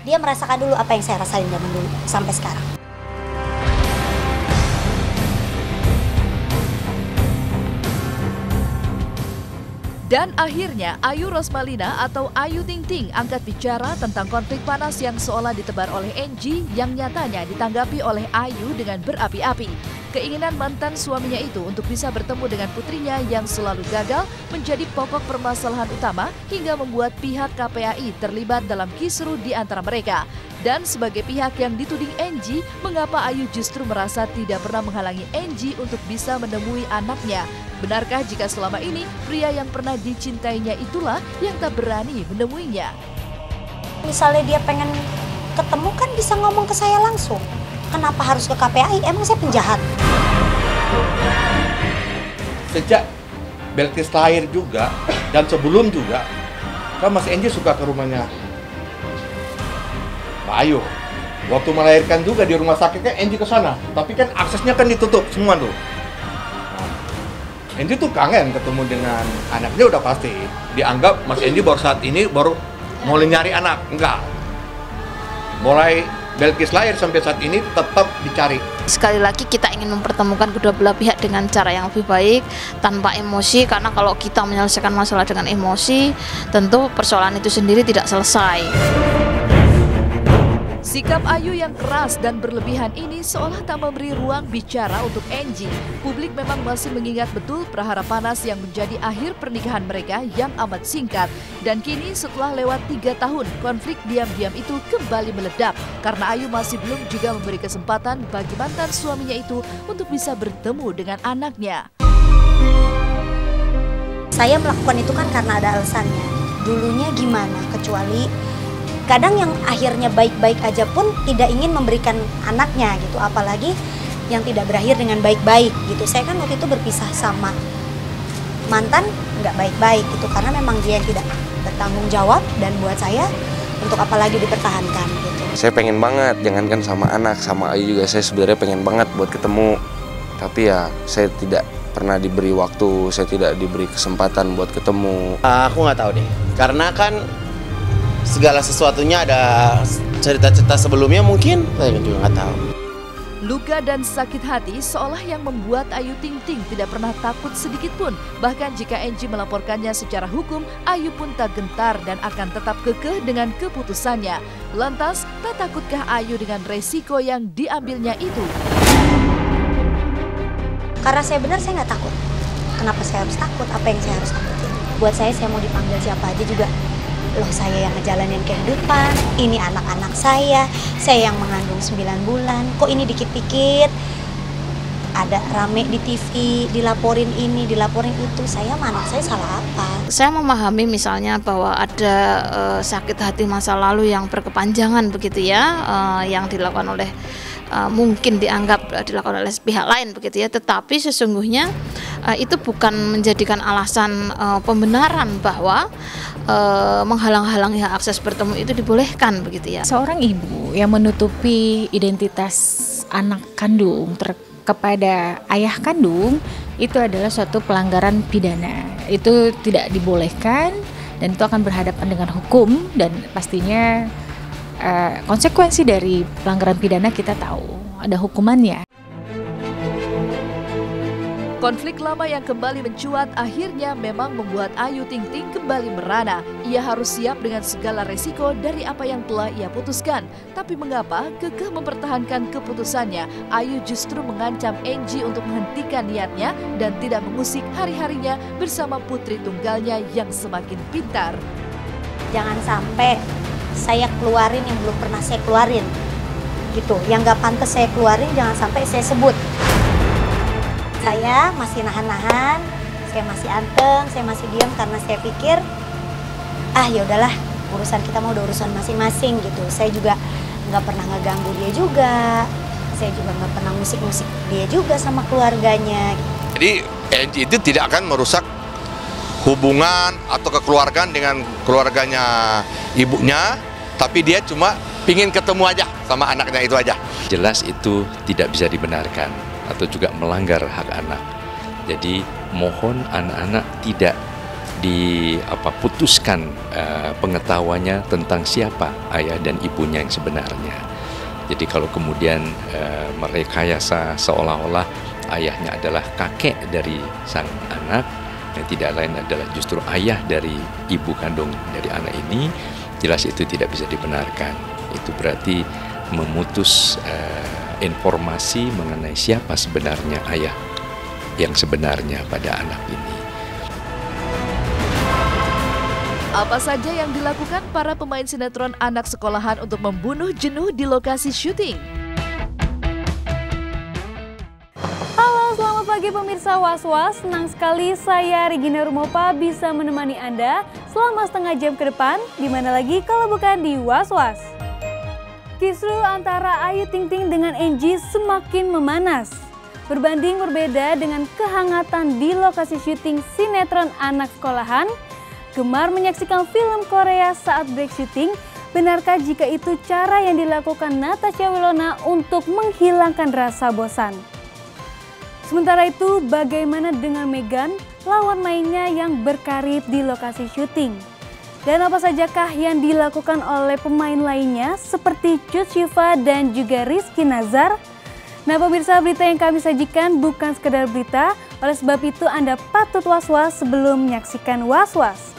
Dia merasakan dulu apa yang saya rasain zaman dulu sampai sekarang. Dan akhirnya Ayu Rosmalina atau Ayu Ting Ting angkat bicara tentang konflik panas yang seolah ditebar oleh Angie yang nyatanya ditanggapi oleh Ayu dengan berapi-api. Keinginan mantan suaminya itu untuk bisa bertemu dengan putrinya yang selalu gagal menjadi pokok permasalahan utama hingga membuat pihak KPAI terlibat dalam kisruh di antara mereka. Dan sebagai pihak yang dituding Angie, mengapa Ayu justru merasa tidak pernah menghalangi Angie untuk bisa menemui anaknya? Benarkah jika selama ini pria yang pernah dicintainya itulah yang tak berani menemuinya? Misalnya dia pengen ketemu kan bisa ngomong ke saya langsung. Kenapa harus ke KPAI? Emang saya penjahat? Sejak Belkis lahir juga dan sebelum juga, kan Mas Angie suka ke rumahnya Mbak Ayu. Waktu melahirkan juga di rumah sakit kan Angie ke sana, tapi kan aksesnya kan ditutup semua tuh. Angie tuh kangen ketemu dengan anaknya udah pasti. Dianggap Mas Angie baru saat ini baru mulai nyari anak. Enggak. Mulai Belkis lahir sampai saat ini tetap dicari. Sekali lagi kita ingin mempertemukan kedua belah pihak dengan cara yang lebih baik, tanpa emosi, karena kalau kita menyelesaikan masalah dengan emosi, tentu persoalan itu sendiri tidak selesai. Sikap Ayu yang keras dan berlebihan ini seolah tak memberi ruang bicara untuk Angie. Publik memang masih mengingat betul prahara panas yang menjadi akhir pernikahan mereka yang amat singkat. Dan kini setelah lewat 3 tahun, konflik diam-diam itu kembali meledak. Karena Ayu masih belum juga memberi kesempatan bagi mantan suaminya itu untuk bisa bertemu dengan anaknya. Saya melakukan itu kan karena ada alasannya. Dulunya gimana, kecuali kadang yang akhirnya baik-baik aja pun tidak ingin memberikan anaknya gitu, apalagi yang tidak berakhir dengan baik-baik gitu. Saya kan waktu itu berpisah sama mantan nggak baik-baik gitu, karena memang dia yang tidak bertanggung jawab, dan buat saya untuk apalagi dipertahankan gitu. Saya pengen banget, jangankan sama anak, sama Ayu juga saya sebenarnya pengen banget buat ketemu. Tapi ya saya tidak pernah diberi waktu, saya tidak diberi kesempatan buat ketemu. Aku nggak tahu deh, karena kan segala sesuatunya ada cerita-cerita sebelumnya, mungkin saya juga nggak tahu. Luka dan sakit hati seolah yang membuat Ayu Ting Ting tidak pernah takut sedikit pun. Bahkan jika Angie melaporkannya secara hukum, Ayu pun tak gentar dan akan tetap kekeh dengan keputusannya. Lantas, tak takutkah Ayu dengan resiko yang diambilnya itu? Karena saya benar, saya nggak takut. Kenapa saya harus takut? Apa yang saya harus takutin? Buat saya mau dipanggil siapa aja juga. Loh, saya yang ngejalanin kehidupan, ini anak-anak saya yang mengandung 9 bulan, kok ini dikit-dikit ada rame di TV, dilaporin ini, dilaporin itu, saya sama anak saya salah apa? Saya memahami misalnya bahwa ada sakit hati masa lalu yang berkepanjangan begitu ya, yang dilakukan oleh mungkin dianggap dilakukan oleh pihak lain begitu ya, tetapi sesungguhnya itu bukan menjadikan alasan pembenaran bahwa menghalang-halangi hak akses bertemu itu dibolehkan begitu ya. Seorang ibu yang menutupi identitas anak kandung kepada ayah kandung itu adalah suatu pelanggaran pidana. Itu tidak dibolehkan dan itu akan berhadapan dengan hukum, dan pastinya konsekuensi dari pelanggaran pidana kita tahu, ada hukumannya. Konflik lama yang kembali mencuat akhirnya memang membuat Ayu Ting Ting kembali merana. Ia harus siap dengan segala resiko dari apa yang telah ia putuskan. Tapi mengapa kekeh mempertahankan keputusannya, Ayu justru mengancam Angie untuk menghentikan niatnya dan tidak mengusik hari-harinya bersama putri tunggalnya yang semakin pintar. Jangan sampai saya keluarin yang belum pernah saya keluarin gitu, yang gak pantas saya keluarin jangan sampai saya sebut. Saya masih nahan-nahan, saya masih anteng, saya masih diam karena saya pikir ya udahlah, urusan kita mau udah urusan masing-masing gitu. Saya juga nggak pernah ngeganggu dia juga, saya juga nggak pernah musik-musik dia juga sama keluarganya. Jadi Angie itu tidak akan merusak hubungan atau kekeluargaan dengan keluarganya ibunya, tapi dia cuma pingin ketemu aja sama anaknya itu aja. Jelas itu tidak bisa dibenarkan atau juga melanggar hak anak. Jadi mohon anak-anak tidak putuskan pengetahuannya tentang siapa ayah dan ibunya yang sebenarnya. Jadi kalau kemudian merekayasa seolah-olah ayahnya adalah kakek dari sang anak, yang tidak lain adalah justru ayah dari ibu kandung dari anak ini, jelas itu tidak bisa dibenarkan. Itu berarti memutus informasi mengenai siapa sebenarnya ayah yang sebenarnya pada anak ini. Apa saja yang dilakukan para pemain sinetron anak sekolahan untuk membunuh jenuh di lokasi syuting? Halo, selamat pagi pemirsa Was-Was. Senang sekali saya Regina Rumopa bisa menemani Anda selama setengah jam ke depan. Di mana lagi kalau bukan di Was-Was. Kisru antara Ayu Ting Ting dengan Angie semakin memanas. Berbanding berbeda dengan kehangatan di lokasi syuting sinetron anak sekolahan, gemar menyaksikan film Korea saat break syuting. Benarkah jika itu cara yang dilakukan Natasha Wilona untuk menghilangkan rasa bosan? Sementara itu, bagaimana dengan Meghan, lawan mainnya yang berkarir di lokasi syuting? Dan apa sajakah yang dilakukan oleh pemain lainnya seperti Cut Syifa dan juga Rizky Nazar? Nah pemirsa, berita yang kami sajikan bukan sekedar berita, oleh sebab itu Anda patut was-was sebelum menyaksikan Was-Was.